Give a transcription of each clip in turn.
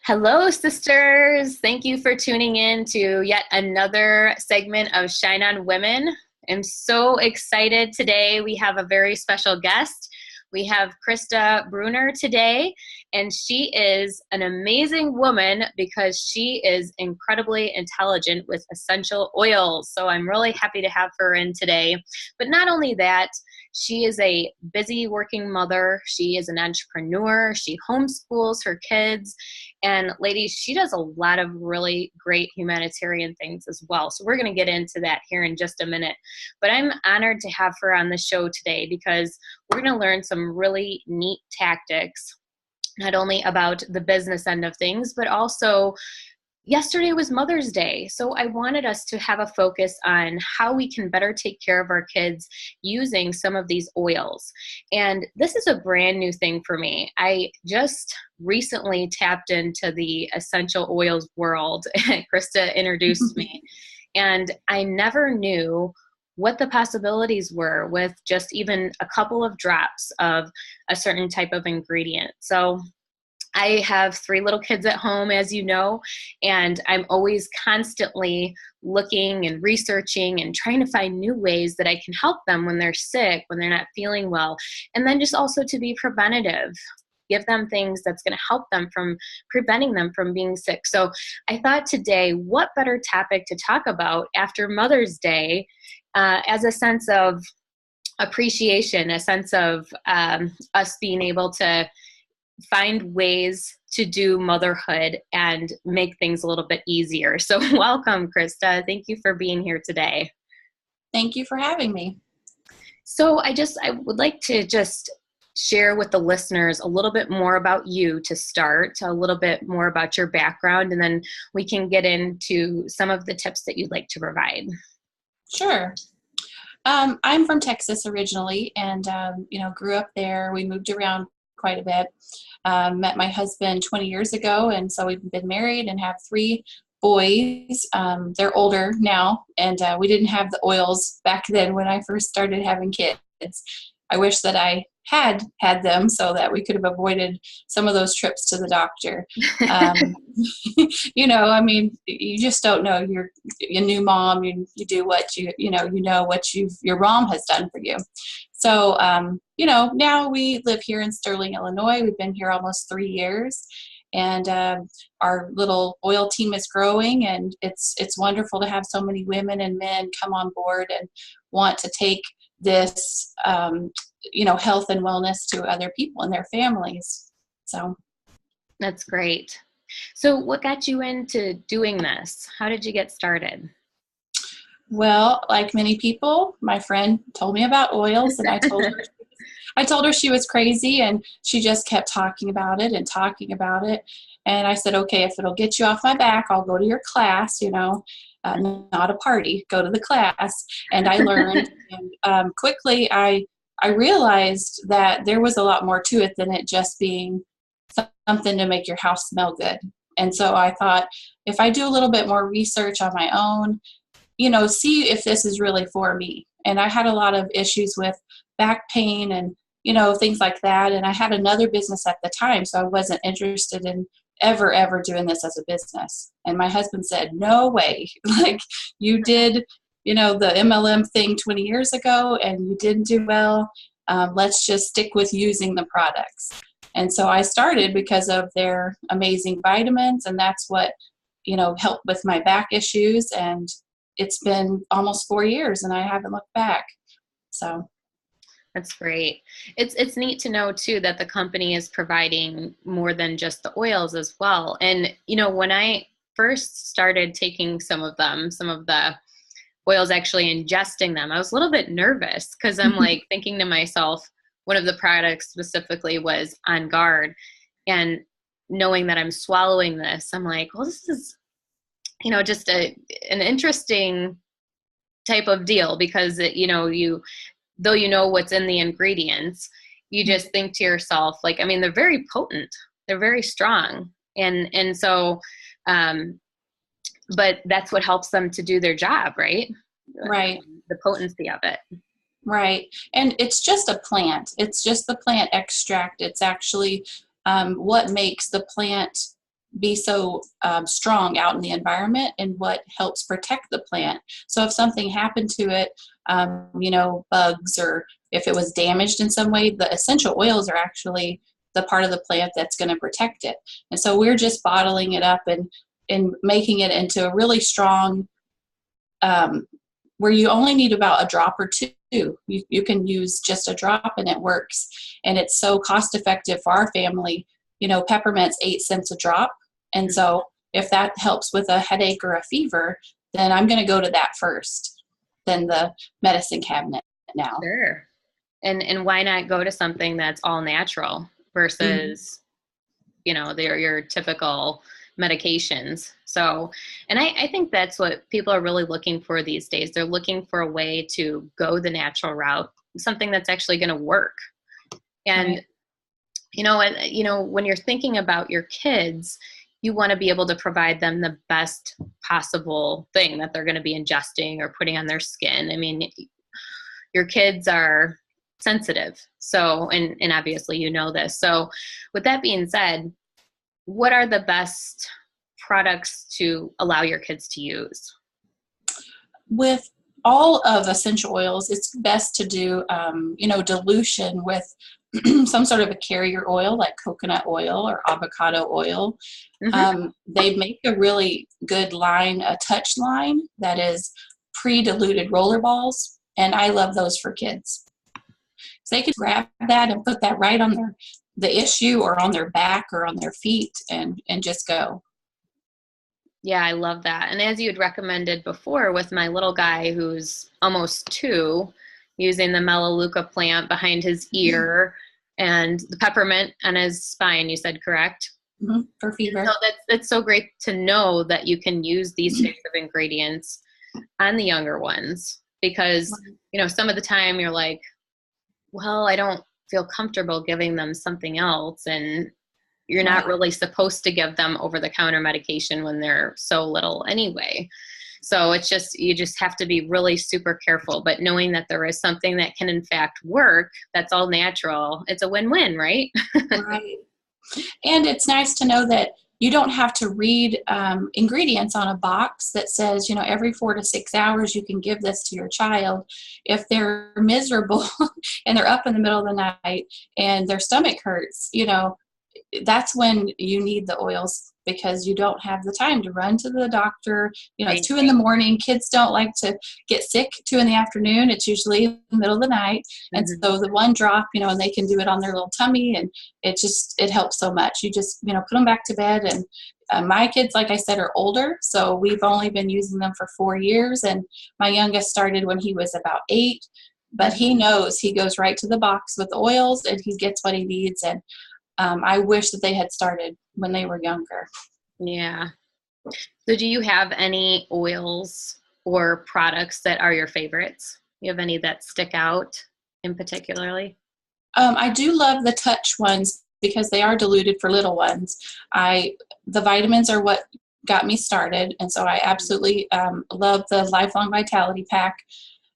Hello, sisters. Thank you for tuning in to yet another segment of Shine on Women. I'm so excited today. We have a very special guest. We have Crista Brooner today, and she is an amazing woman because she is incredibly intelligent with essential oils. So I'm really happy to have her in today. But not only that, she is a busy working mother. She is an entrepreneur. She homeschools her kids. And ladies, she does a lot of really great humanitarian things as well. So we're going to get into that here in just a minute. But I'm honored to have her on the show today because we're going to learn some really neat tactics, not only about the business end of things, but also yesterday was Mother's Day. So I wanted us to have a focus on how we can better take care of our kids using some of these oils. And this is a brand new thing for me. I just recently tapped into the essential oils world. Crista introduced me. And I never knew what the possibilities were with just even a couple of drops of a certain type of ingredient. So I have 3 little kids at home, as you know, and I'm always constantly looking and researching and trying to find new ways that I can help them when they're sick, when they're not feeling well, and then just also to be preventative. Give them things that's going to help them from preventing them from being sick. So I thought today, what better topic to talk about after Mother's Day as a sense of appreciation, a sense of us being able to find ways to do motherhood and make things a little bit easier. So welcome, Crista. Thank you for being here today. Thank you for having me. So I would like to just share with the listeners a little bit more about you to start, a little bit more about your background, and then we can get into some of the tips that you'd like to provide. Sure. I'm from Texas originally and, grew up there. We moved around quite a bit. Met my husband 20 years ago, and so we've been married and have 3 boys. They're older now, and we didn't have the oils back then when I first started having kids. I wish that I had them so that we could have avoided some of those trips to the doctor. You just don't know. You're a new mom. You do what what your mom has done for you. So, now we live here in Sterling, Illinois. We've been here almost 3 years, and our little oil team is growing, and it's wonderful to have so many women and men come on board and want to take this, health and wellness to other people and their families. So that's great. So what got you into doing this? How did you get started? Well, like many people, my friend told me about oils, and I told her she was crazy, and she just kept talking about it and talking about it. And I said, okay, if it'll get you off my back, I'll go to your class, not a party, go to the class. And I learned, and quickly I realized that there was a lot more to it than it just being something to make your house smell good. And so I thought, if I do a little bit more research on my own, see if this is really for me. And I had a lot of issues with back pain and, things like that. And I had another business at the time, so I wasn't interested in ever doing this as a business. And my husband said, no way. Like, you did, the MLM thing 20 years ago and you didn't do well. Let's just stick with using the products. And so I started because of their amazing vitamins, and that's what, helped with my back issues. And it's been almost 4 years and I haven't looked back. So that's great. It's neat to know too that the company is providing more than just the oils as well. And when I first started taking some of the oils, actually ingesting them, I was a little bit nervous because I'm like thinking to myself, one of the products specifically was On Guard, and knowing that I'm swallowing this, I'm like, well, this is just an interesting type of deal because though you know what's in the ingredients, you just think to yourself, like, they're very potent, they're very strong. And so, but that's what helps them to do their job, right? Right. The potency of it. Right. And it's just a plant. It's just the plant extract. It's actually what makes the plant be so strong out in the environment and what helps protect the plant. So if something happened to it, bugs, or if it was damaged in some way, the essential oils are actually the part of the plant that's going to protect it. And so we're just bottling it up and making it into a really strong, where you only need about a drop or two. You can use just a drop and it works. And it's so cost effective for our family. Peppermint's 8 cents a drop. And so if that helps with a headache or a fever, then I'm going to go to that first, then the medicine cabinet now. Sure. And why not go to something that's all natural versus, your typical medications. So, and I think that's what people are really looking for these days. They're looking for a way to go the natural route, something that's actually going to work. And, when you're thinking about your kids, you want to be able to provide them the best possible thing that they're going to be ingesting or putting on their skin. I mean, your kids are sensitive. So, and obviously this. So with that being said, what are the best products to allow your kids to use? With all of essential oils, it's best to do, dilution with some sort of a carrier oil like coconut oil or avocado oil. Mm-hmm. They make a really good line, a touch line that is pre-diluted roller balls, and I love those for kids. So they could grab that and put that right on the issue or on their back or on their feet and just go. Yeah, I love that. And as you had recommended before with my little guy who's almost 2, using the melaleuca plant behind his ear and the peppermint on his spine, you said, correct? Mm-hmm. For fever. So that's so great to know that you can use these types of ingredients on the younger ones, because, some of the time you're like, well, I don't feel comfortable giving them something else. And you're not really supposed to give them over-the-counter medication when they're so little anyway. So you just have to be really super careful. But knowing that there is something that can in fact work, that's all natural, it's a win-win, right? Right. And it's nice to know that you don't have to read ingredients on a box that says, every 4 to 6 hours you can give this to your child. If they're miserable and they're up in the middle of the night and their stomach hurts, that's when you need the oils, because you don't have the time to run to the doctor. It's 2 a.m. Kids don't like to get sick 2 p.m. It's usually in the middle of the night. And so the one drop, and they can do it on their little tummy, and it helps so much. You just, put them back to bed. And my kids, like I said, are older. So we've only been using them for 4 years. And my youngest started when he was about 8, but he knows, he goes right to the box with oils and he gets what he needs. And I wish that they had started when they were younger. Yeah. So do you have any oils or products that are your favorites? You have any that stick out in particularly? I do love the touch ones because they are diluted for little ones. The vitamins are what got me started. And so I absolutely love the Lifelong Vitality Pack.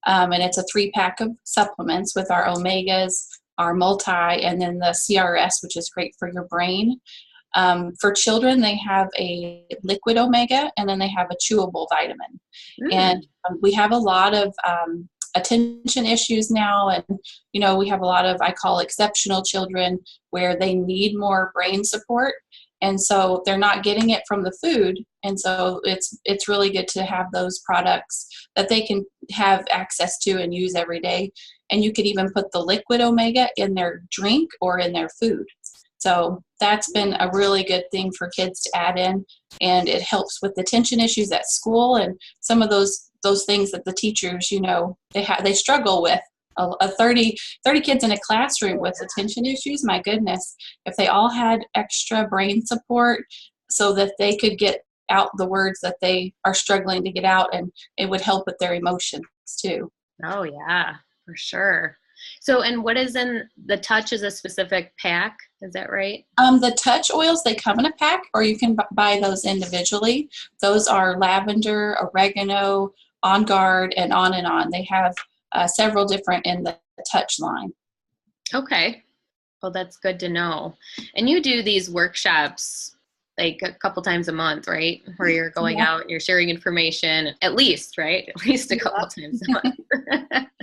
And it's a 3-pack of supplements with our omegas, our multi, and then the CRS, which is great for your brain. For children, they have a liquid omega, and then they have a chewable vitamin. And we have a lot of attention issues now, and we have a lot of, I call, exceptional children where they need more brain support, and so they're not getting it from the food. And so it's really good to have those products that they can have access to and use every day. And you could even put the liquid omega in their drink or in their food. So that's been a really good thing for kids to add in, and it helps with attention issues at school and some of those things that the teachers, they struggle with. 30 kids in a classroom with attention issues, my goodness, if they all had extra brain support so that they could get out the words that they are struggling to get out, and it would help with their emotions too. Oh yeah, for sure. So, and what is in the touch is a specific pack, is that right? The touch oils, they come in a pack, or you can buy those individually. Those are lavender, oregano, On Guard, and on and on. They have several different in the touch line. Okay. Well, that's good to know. And you do these workshops like a couple times a month, right? Where you're going out and you're sharing information at least, right? At least a couple times a month.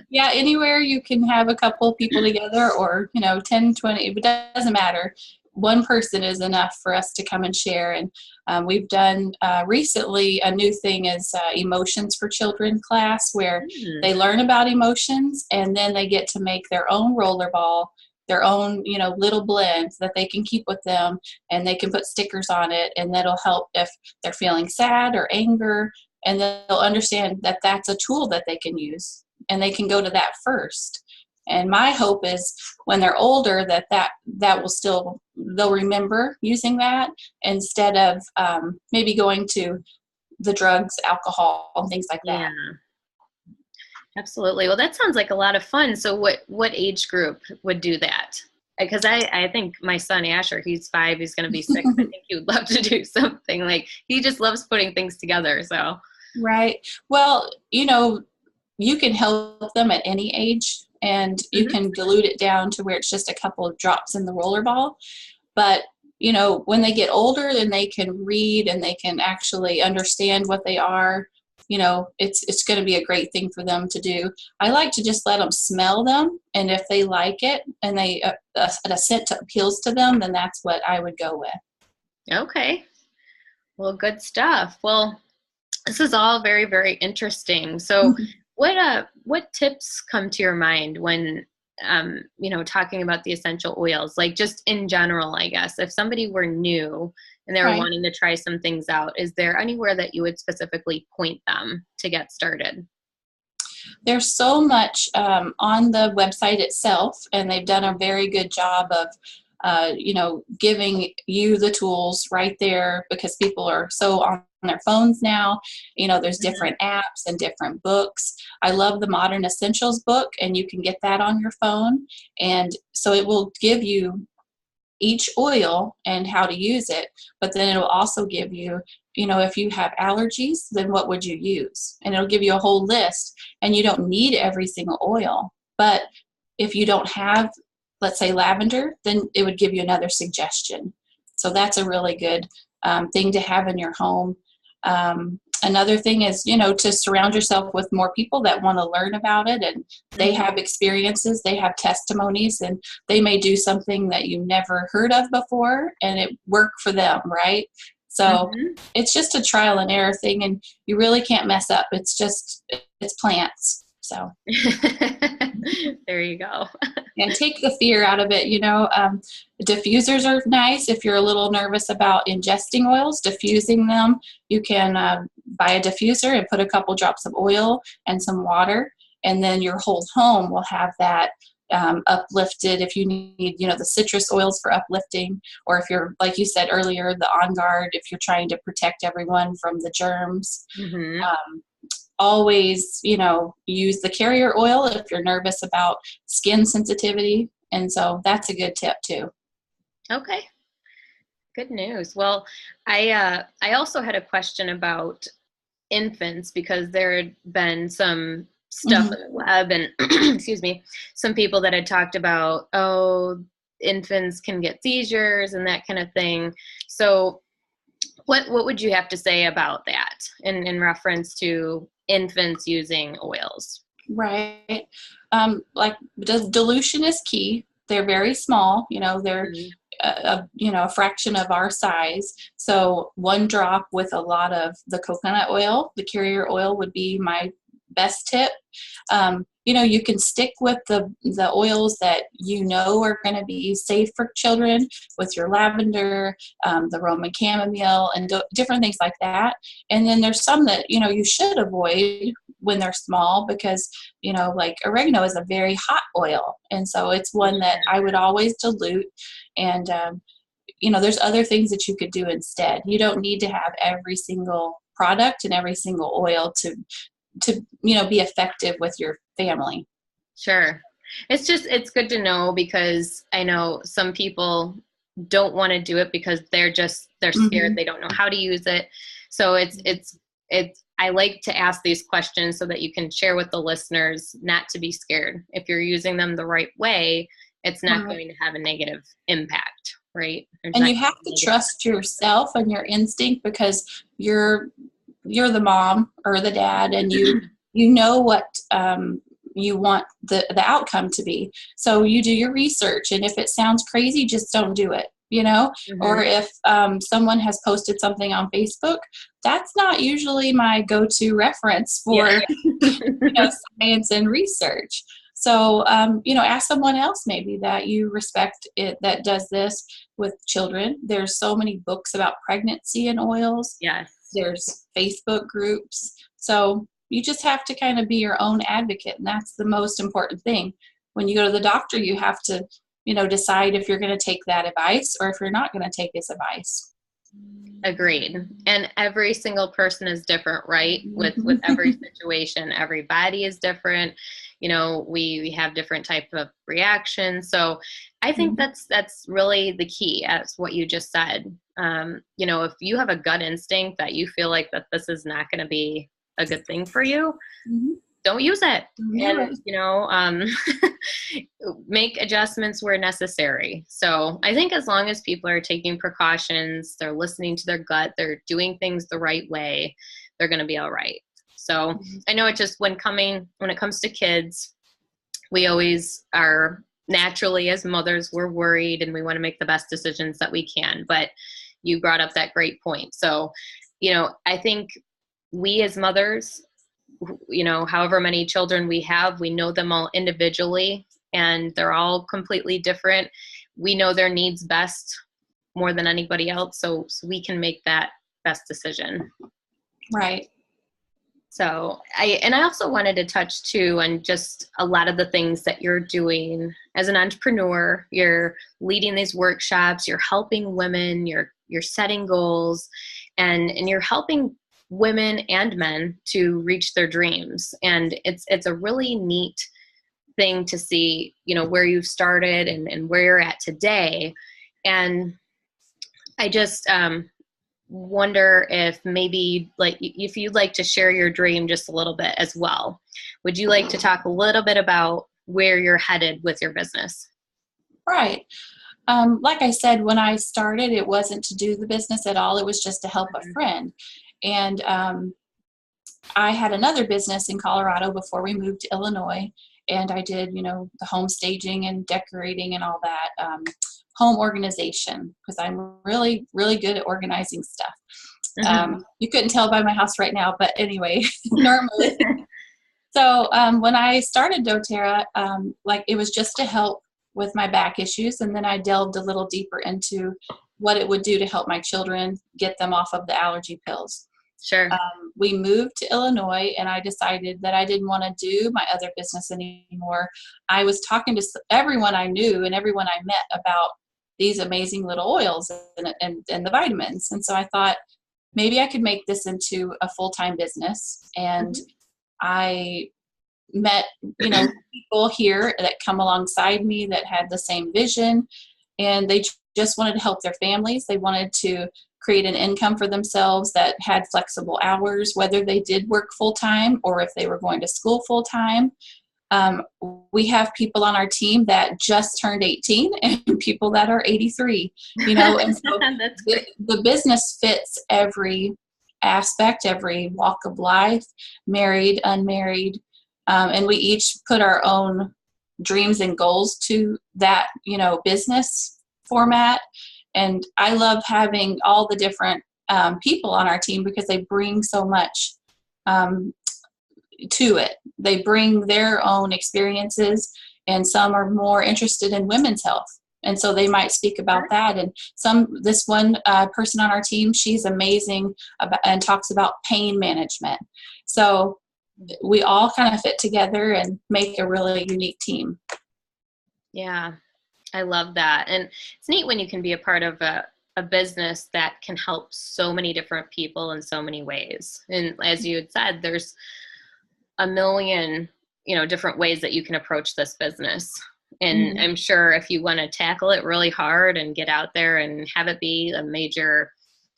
Yeah, anywhere you can have a couple people together, or 10, 20, it doesn't matter. One person is enough for us to come and share. And we've done recently a new thing is emotions for children class, where they learn about emotions, and then they get to make their own rollerball, their own little blends that they can keep with them, and they can put stickers on it, and that'll help if they're feeling sad or anger, and they'll understand that that's a tool that they can use, and they can go to that first. And my hope is when they're older that will still, they'll remember using that instead of maybe going to the drugs, alcohol, and things like that. Absolutely. Well, that sounds like a lot of fun. So what age group would do that? Because I think my son Asher, he's 5, he's going to be 6. I think he would love to do something, like he just loves putting things together. So right. Well, you can help them at any age, and you can dilute it down to where it's just a couple of drops in the rollerball. But when they get older, then they can read and they can actually understand what they are. It's going to be a great thing for them to do. I like to just let them smell them, and if they like it and they a scent appeals to them, then that's what I would go with. Okay. Well, good stuff. Well, this is all very, very interesting. So what tips come to your mind when talking about the essential oils, like just in general, I guess, if somebody were new and they were wanting to try some things out, is there anywhere that you would specifically point them to get started? There's so much on the website itself, and they've done a very good job of giving you the tools right there, because people are so on their phones now. There's different apps and different books. I love the Modern Essentials book, and you can get that on your phone. And so it will give you each oil and how to use it, but then it'll also give you, if you have allergies, then what would you use? And it'll give you a whole list, and you don't need every single oil. But if you don't have, let's say, lavender, then it would give you another suggestion. So that's a really good thing to have in your home. Another thing is, to surround yourself with more people that want to learn about it, and they have experiences, they have testimonies, and they may do something that you never heard of before, and it worked for them, right? So it's just a trial and error thing, and you really can't mess up. It's plants. So there you go. And take the fear out of it. Diffusers are nice if you're a little nervous about ingesting oils. Diffusing them, you can buy a diffuser and put a couple drops of oil and some water, and then your whole home will have that uplifted. If you need, the citrus oils for uplifting, or if you're, like you said earlier, the On Guard, if you're trying to protect everyone from the germs. Always, use the carrier oil if you're nervous about skin sensitivity. And so that's a good tip too. Okay. Good news. Well, I also had a question about infants, because there had been some stuff on the web and excuse me, some people that had talked about, infants can get seizures and that kind of thing. So what would you have to say about that in reference to infants using oils? Right. Like dilution is key. They're very small, they're a fraction of our size. So 1 drop with a lot of the coconut oil, the carrier oil, would be my best tip. You can stick with the oils that are going to be safe for children, with your lavender, the Roman chamomile, and different things like that. And then there's some that you should avoid when they're small, because like oregano is a very hot oil, and so it's one that I would always dilute. And there's other things that you could do instead. You don't need to have every single product and every single oil to be effective with your family. Sure. It's good to know, because I know some people don't want to do it because they're scared. They don't know how to use it. So it's I like to ask these questions so that you can share with the listeners not to be scared. If you're using them the right way, it's not going to have a negative impact, right? There's And not you have to trust yourself and your instinct, because you're the mom or the dad, and you know what you want the outcome to be. So you do your research, and if it sounds crazy, just don't do it, you know. Or if someone has posted something on Facebook, that's not usually my go-to reference for science and research. So ask someone else maybe that you respect it that does this with children. There's so many books about pregnancy and oils. Yes. There's Facebook groups. So you just have to kind of be your own advocate, and that's the most important thing. When you go to the doctor, you have to, decide if you're going to take that advice or if you're not going to take his advice. Agreed. And every single person is different, right? With every situation, every body is different. We have different type of reactions. So I think that's really the key, as what you just said. If you have a gut instinct that you feel like that this is not going to be a good thing for you, don't use it. And, make adjustments where necessary. So I think as long as people are taking precautions, they're listening to their gut, they're doing things the right way, they're going to be all right. So I know it just when it comes to kids, we always are naturally, as mothers, we're worried and we want to make the best decisions that we can. But you brought up that great point. So, I think we as mothers, however many children we have, we know them all individually, and they're all completely different. We know their needs best more than anybody else, so we can make that best decision. Right. So I also wanted to touch too on just a lot of the things that you're doing as an entrepreneur. You're leading these workshops, you're helping women, you're setting goals, and you're helping women and men to reach their dreams. And it's a really neat thing to see, where you've started and where you're at today. And I just wonder if maybe if you'd like to share your dream just a little bit as well. Would you like to talk a little bit about where you're headed with your business? Right. Like I said, when I started, it wasn't to do the business at all. It was just to help a friend. And I had another business in Colorado before we moved to Illinois, and I did, the home staging and decorating and all that, home organization, because I'm really, really good at organizing stuff. You couldn't tell by my house right now, but anyway, normally. So when I started doTERRA, it was just to help with my back issues, and then I delved a little deeper into what it would do to help my children get them off of the allergy pills. Sure. We moved to Illinois, and I decided that I didn't want to do my other business anymore. I was talking to everyone I knew and everyone I met about these amazing little oils and the vitamins. And so I thought maybe I could make this into a full-time business. And I met, people here that come alongside me that had the same vision, and they just wanted to help their families. They wanted to create an income for themselves that had flexible hours, whether they did work full-time or if they were going to school full-time. We have people on our team that just turned 18 and people that are 83, and so the business fits every aspect, every walk of life, married, unmarried, and we each put our own dreams and goals to that, business format. And I love having all the different people on our team because they bring so much to it. They bring their own experiences, and some are more interested in women's health. And so they might speak about that. And this one person on our team, she's amazing and talks about pain management. So we all kind of fit together and make a really unique team. Yeah, I love that. And it's neat when you can be a part of a business that can help so many different people in so many ways. And as you had said, there's a million, different ways that you can approach this business. And I'm sure if you want to tackle it really hard and get out there and have it be a major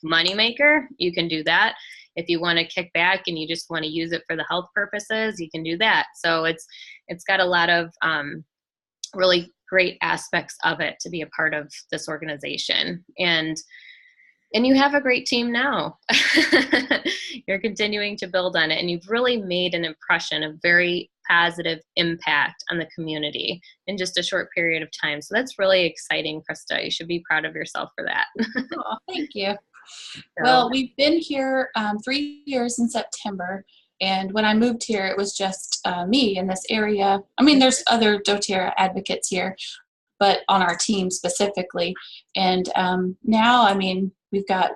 moneymaker, you can do that. If you want to kick back and you just want to use it for the health purposes, you can do that. So it's got a lot of really great aspects of it to be a part of this organization. And you have a great team now. You're continuing to build on it, and you've really made an impression, a very positive impact on the community in just a short period of time. So that's really exciting, Crista. You should be proud of yourself for that. Oh, thank you. So, Well, we've been here 3 years in September. And when I moved here, it was just me in this area. I mean, there's other doTERRA advocates here, but on our team specifically. And now, I mean, we've got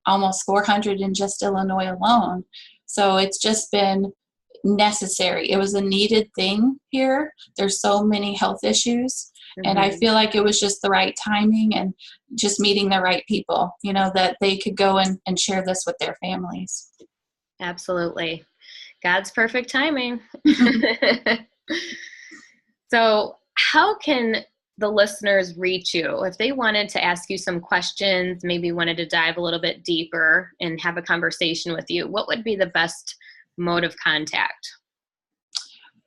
almost 400 in just Illinois alone. So it's just been necessary. It was a needed thing here. There's so many health issues. And I feel like it was just the right timing and just meeting the right people, you know, that they could go and share this with their families. Absolutely. God's perfect timing. So how can the listeners reach you if they wanted to ask you some questions, maybe wanted to dive a little bit deeper and have a conversation with you? What would be the best mode of contact?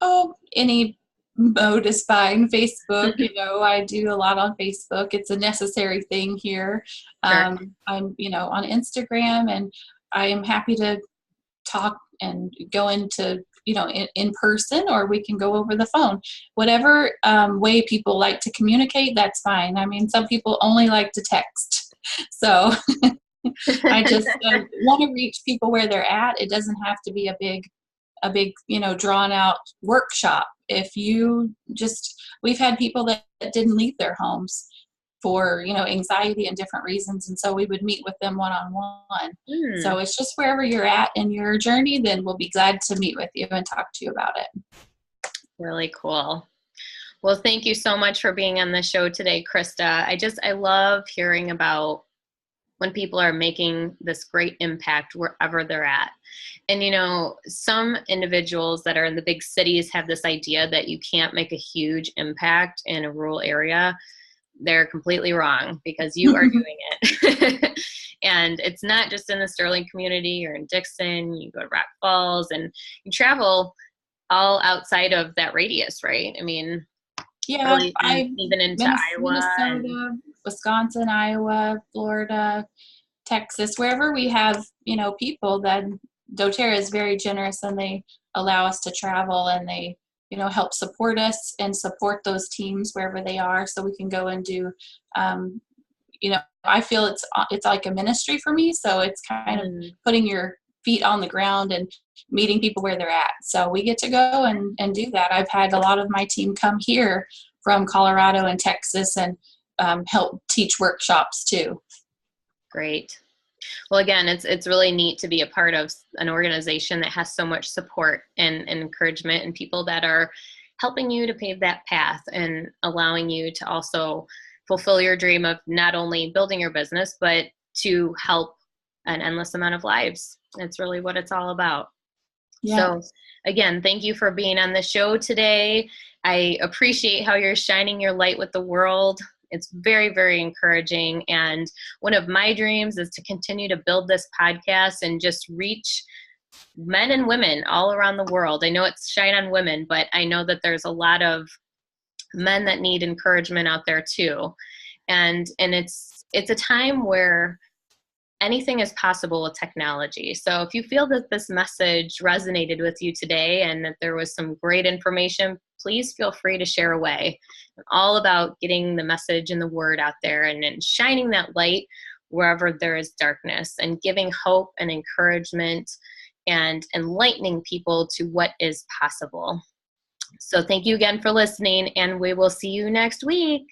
Oh, any mode is fine. Facebook, you know, I do a lot on Facebook. It's a necessary thing here. Sure. I'm, you know, on Instagram, and I am happy to talk and go into, you know, in person, or we can go over the phone. Whatever way people like to communicate, that's fine. I mean, some people only like to text. So I just want to reach people where they're at. It doesn't have to be a big, you know, drawn out workshop. If you just, we've had people that didn't leave their homes for, you know, anxiety and different reasons. And so we would meet with them one-on-one. So it's just wherever you're at in your journey, then we'll be glad to meet with you and talk to you about it. Really cool. Well, thank you so much for being on the show today, Crista. I love hearing about when people are making this great impact wherever they're at. And, you know, some individuals that are in the big cities have this idea that you can't make a huge impact in a rural area. They're completely wrong, because you are doing it. And it's not just in the Sterling community or in Dixon. You go to Rock Falls and you travel all outside of that radius, right? I mean, yeah, really, even into Iowa, Minnesota, Wisconsin, Iowa, Florida, Texas, wherever we have, you know, people, that doTERRA is very generous, and they allow us to travel, and they, you know, help support us and support those teams wherever they are, so we can go and do, you know, I feel it's like a ministry for me. So it's kind of putting your feet on the ground and meeting people where they're at. So we get to go and do that. I've had a lot of my team come here from Colorado and Texas and help teach workshops too. Great. Well, again, it's really neat to be a part of an organization that has so much support and encouragement, and people that are helping you to pave that path and allowing you to also fulfill your dream of not only building your business, but to help an endless amount of lives. That's really what it's all about. Yeah. So again, thank you for being on the show today. I appreciate how you're shining your light with the world. It's very, very encouraging. And one of my dreams is to continue to build this podcast and just reach men and women all around the world. I know it's Shine on Women, but I know that there's a lot of men that need encouragement out there too. And it's a time where anything is possible with technology. So if you feel that this message resonated with you today and that there was some great information, please feel free to share away. I'm all about getting the message and the word out there and shining that light wherever there is darkness, and giving hope and encouragement and enlightening people to what is possible. So thank you again for listening, and we will see you next week.